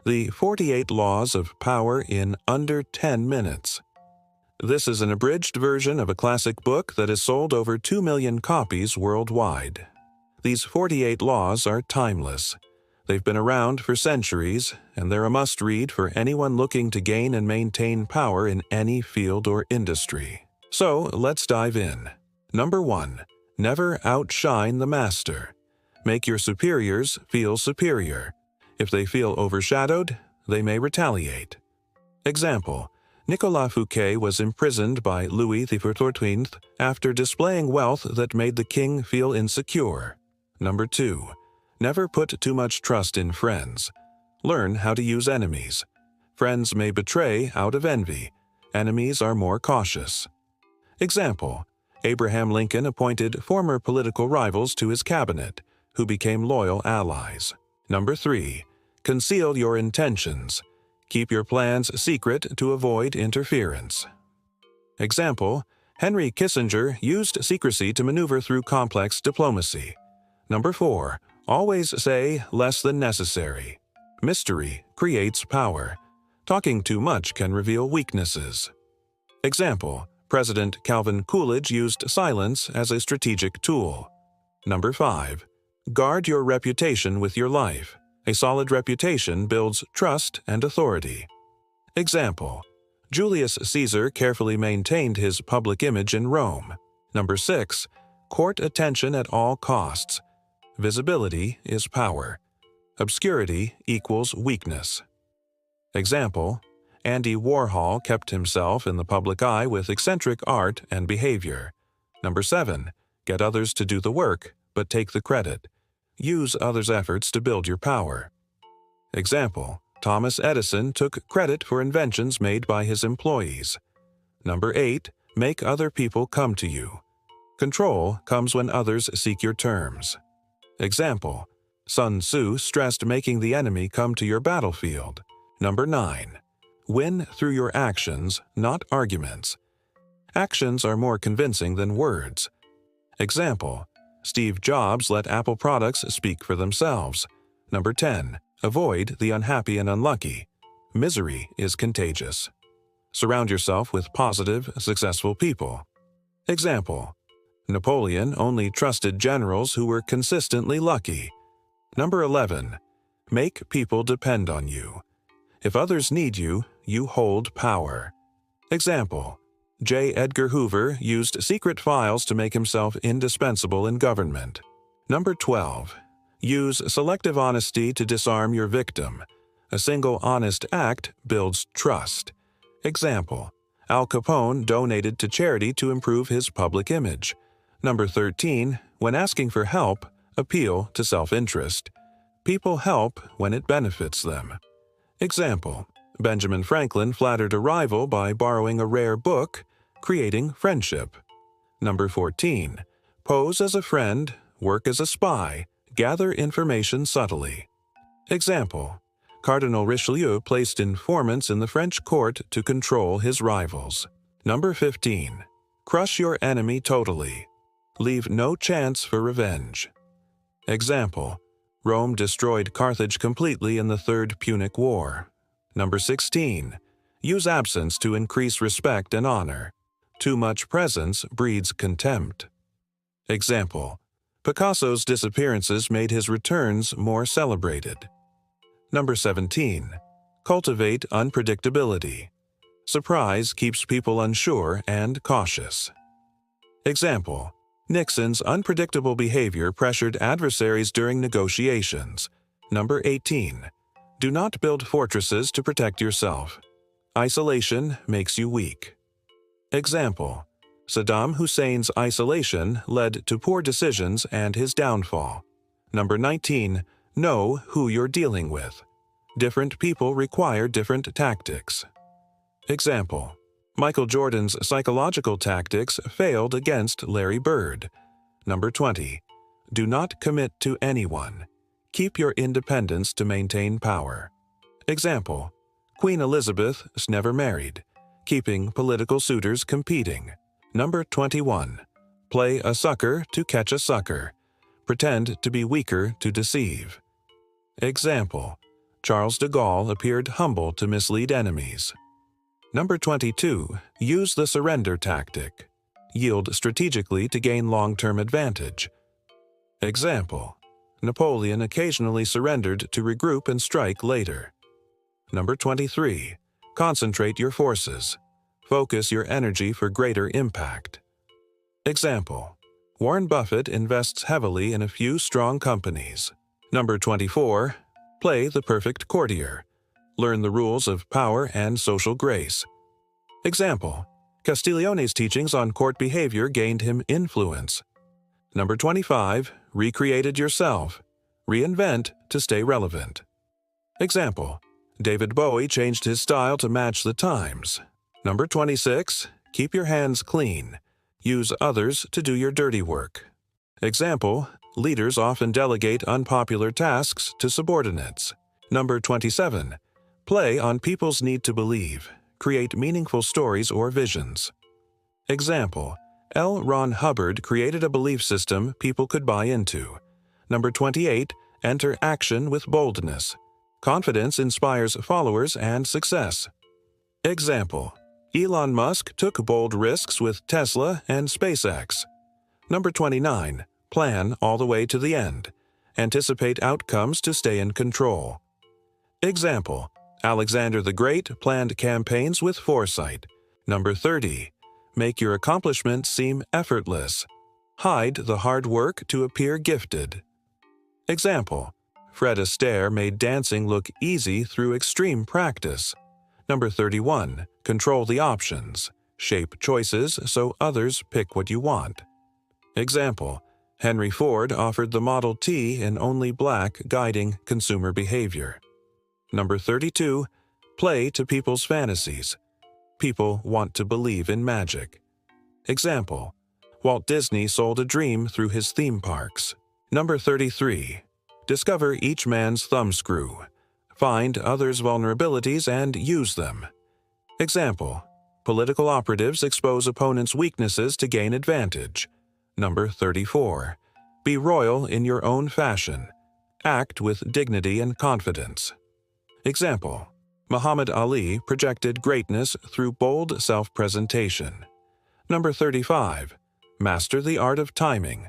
The 48 Laws of Power in Under 10 Minutes. This is an abridged version of a classic book that has sold over 2 million copies worldwide. These 48 laws are timeless. They've been around for centuries, and they're a must-read for anyone looking to gain and maintain power in any field or industry. So, let's dive in. Number 1. Never outshine the master. Make your superiors feel superior. If they feel overshadowed, they may retaliate. Example: Nicolas Fouquet was imprisoned by Louis XIV after displaying wealth that made the king feel insecure. Number 2. Never put too much trust in friends. Learn how to use enemies. Friends may betray out of envy. Enemies are more cautious. Example: Abraham Lincoln appointed former political rivals to his cabinet, who became loyal allies. Number 3. Conceal your intentions. Keep your plans secret to avoid interference. Example: Henry Kissinger used secrecy to maneuver through complex diplomacy. Number 4. Always say less than necessary. Mystery creates power. Talking too much can reveal weaknesses. Example: President Calvin Coolidge used silence as a strategic tool. Number 5. Guard your reputation with your life. A solid reputation builds trust and authority. Example: Julius Caesar carefully maintained his public image in Rome. Number 6. Court attention at all costs. Visibility is power. Obscurity equals weakness. Example: Andy Warhol kept himself in the public eye with eccentric art and behavior. Number 7. Get others to do the work, but take the credit. Use others' efforts to build your power. Example: Thomas Edison took credit for inventions made by his employees. Number 8. Make other people come to you. Control comes when others seek your terms. Example: Sun Tzu stressed making the enemy come to your battlefield. Number 9. Win through your actions, not arguments. Actions are more convincing than words. Example: Steve Jobs let Apple products speak for themselves. Number 10. Avoid the unhappy and unlucky. Misery is contagious. Surround yourself with positive, successful people. Example: Napoleon only trusted generals who were consistently lucky. Number 11. Make people depend on you. If others need you, you hold power. Example: J. Edgar Hoover used secret files to make himself indispensable in government. Number 12. Use selective honesty to disarm your victim. A single honest act builds trust. Example: Al Capone donated to charity to improve his public image. Number 13. When asking for help, appeal to self-interest. People help when it benefits them. Example: Benjamin Franklin flattered a rival by borrowing a rare book, creating friendship. Number 14. Pose as a friend, work as a spy, gather information subtly. Example: Cardinal Richelieu placed informants in the French court to control his rivals. Number 15. Crush your enemy totally. Leave no chance for revenge. Example: Rome destroyed Carthage completely in the Third Punic War. Number 16. Use absence to increase respect and honor. Too much presence breeds contempt. Example: Picasso's disappearances made his returns more celebrated. Number 17. Cultivate unpredictability. Surprise keeps people unsure and cautious. Example: Nixon's unpredictable behavior pressured adversaries during negotiations. Number 18. Do not build fortresses to protect yourself. Isolation makes you weak. Example: Saddam Hussein's isolation led to poor decisions and his downfall. Number 19. Know who you're dealing with. Different people require different tactics. Example: Michael Jordan's psychological tactics failed against Larry Bird. Number 20. Do not commit to anyone. Keep your independence to maintain power. Example: Queen Elizabeth never married, keeping political suitors competing. Number 21. Play a sucker to catch a sucker. Pretend to be weaker to deceive. Example: Charles de Gaulle appeared humble to mislead enemies. Number 22. Use the surrender tactic. Yield strategically to gain long-term advantage. Example: Napoleon occasionally surrendered to regroup and strike later. Number 23. Concentrate your forces. Focus your energy for greater impact. Example: Warren Buffett invests heavily in a few strong companies. Number 24. Play the perfect courtier. Learn the rules of power and social grace. Example: Castiglione's teachings on court behavior gained him influence. Number 25. Recreate it yourself. Reinvent to stay relevant. Example: David Bowie changed his style to match the times. Number 26. Keep your hands clean. Use others to do your dirty work. Example: Leaders often delegate unpopular tasks to subordinates. Number 27. Play on people's need to believe. Create meaningful stories or visions. Example: L. Ron Hubbard created a belief system people could buy into. Number 28. Enter action with boldness. Confidence inspires followers and success. Example: Elon Musk took bold risks with Tesla and SpaceX. Number 29. Plan all the way to the end. Anticipate outcomes to stay in control. Example: Alexander the Great planned campaigns with foresight. Number 30. Make your accomplishments seem effortless. Hide the hard work to appear gifted. Example: Fred Astaire made dancing look easy through extreme practice. Number 31. Control the options. Shape choices so others pick what you want. Example: Henry Ford offered the Model T in only black, guiding consumer behavior. Number 32. Play to people's fantasies. People want to believe in magic. Example: Walt Disney sold a dream through his theme parks. Number 33. Discover each man's thumbscrew. Find others' vulnerabilities and use them. Example: Political operatives expose opponents' weaknesses to gain advantage. Number 34. Be royal in your own fashion. Act with dignity and confidence. Example: Muhammad Ali projected greatness through bold self-presentation. Number 35. Master the art of timing.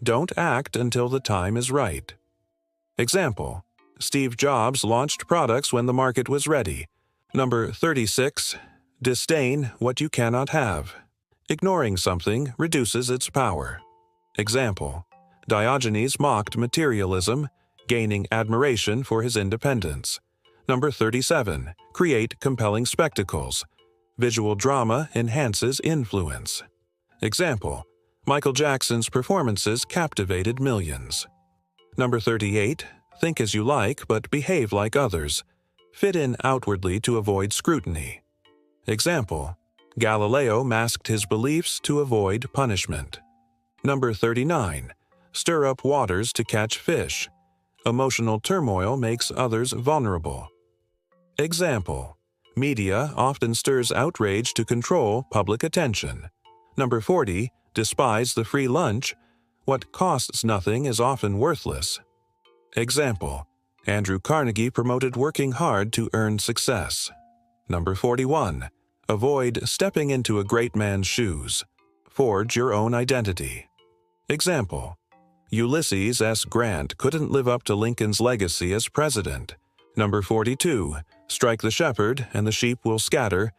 Don't act until the time is right. Example: Steve Jobs launched products when the market was ready. Number 36. Disdain what you cannot have. Ignoring something reduces its power. Example: Diogenes mocked materialism, gaining admiration for his independence. Number 37. Create compelling spectacles. Visual drama enhances influence. Example: Michael Jackson's performances captivated millions. Number 38. Think as you like, but behave like others. Fit in outwardly to avoid scrutiny. Example: Galileo masked his beliefs to avoid punishment. Number 39. Stir up waters to catch fish. Emotional turmoil makes others vulnerable. Example: Media often stirs outrage to control public attention. Number 40. Despise the free lunch. What costs nothing is often worthless. Example: Andrew Carnegie promoted working hard to earn success. Number 41. Avoid stepping into a great man's shoes. Forge your own identity. Example: Ulysses S. Grant couldn't live up to Lincoln's legacy as president. Number 42. Strike the shepherd and the sheep will scatter.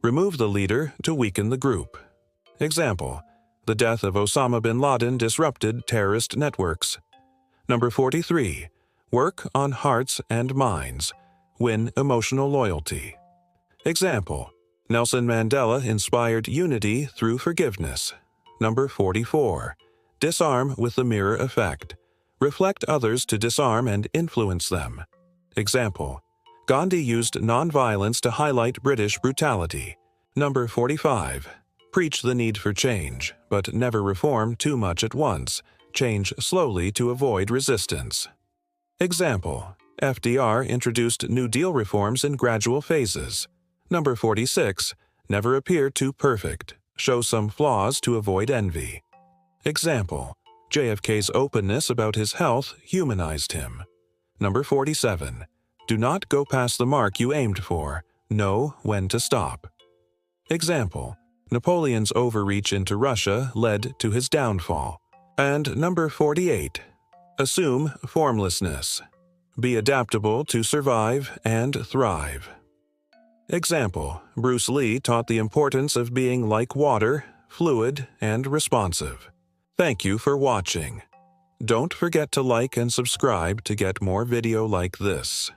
Remove the leader to weaken the group. Example: The death of Osama bin Laden disrupted terrorist networks. Number 43. Work on hearts and minds. Win emotional loyalty. Example: Nelson Mandela inspired unity through forgiveness. Number 44. Disarm with the mirror effect. Reflect others to disarm and influence them. Example: Gandhi used nonviolence to highlight British brutality. Number 45. Preach the need for change, but never reform too much at once. Change slowly to avoid resistance. Example: FDR introduced New Deal reforms in gradual phases. Number 46. Never appear too perfect. Show some flaws to avoid envy. Example: JFK's openness about his health humanized him. Number 47. Do not go past the mark you aimed for. Know when to stop. Example: Napoleon's overreach into Russia led to his downfall. And number 48. Assume formlessness. Be adaptable to survive and thrive. Example: Bruce Lee taught the importance of being like water, fluid, and responsive. Thank you for watching. Don't forget to like and subscribe to get more video like this.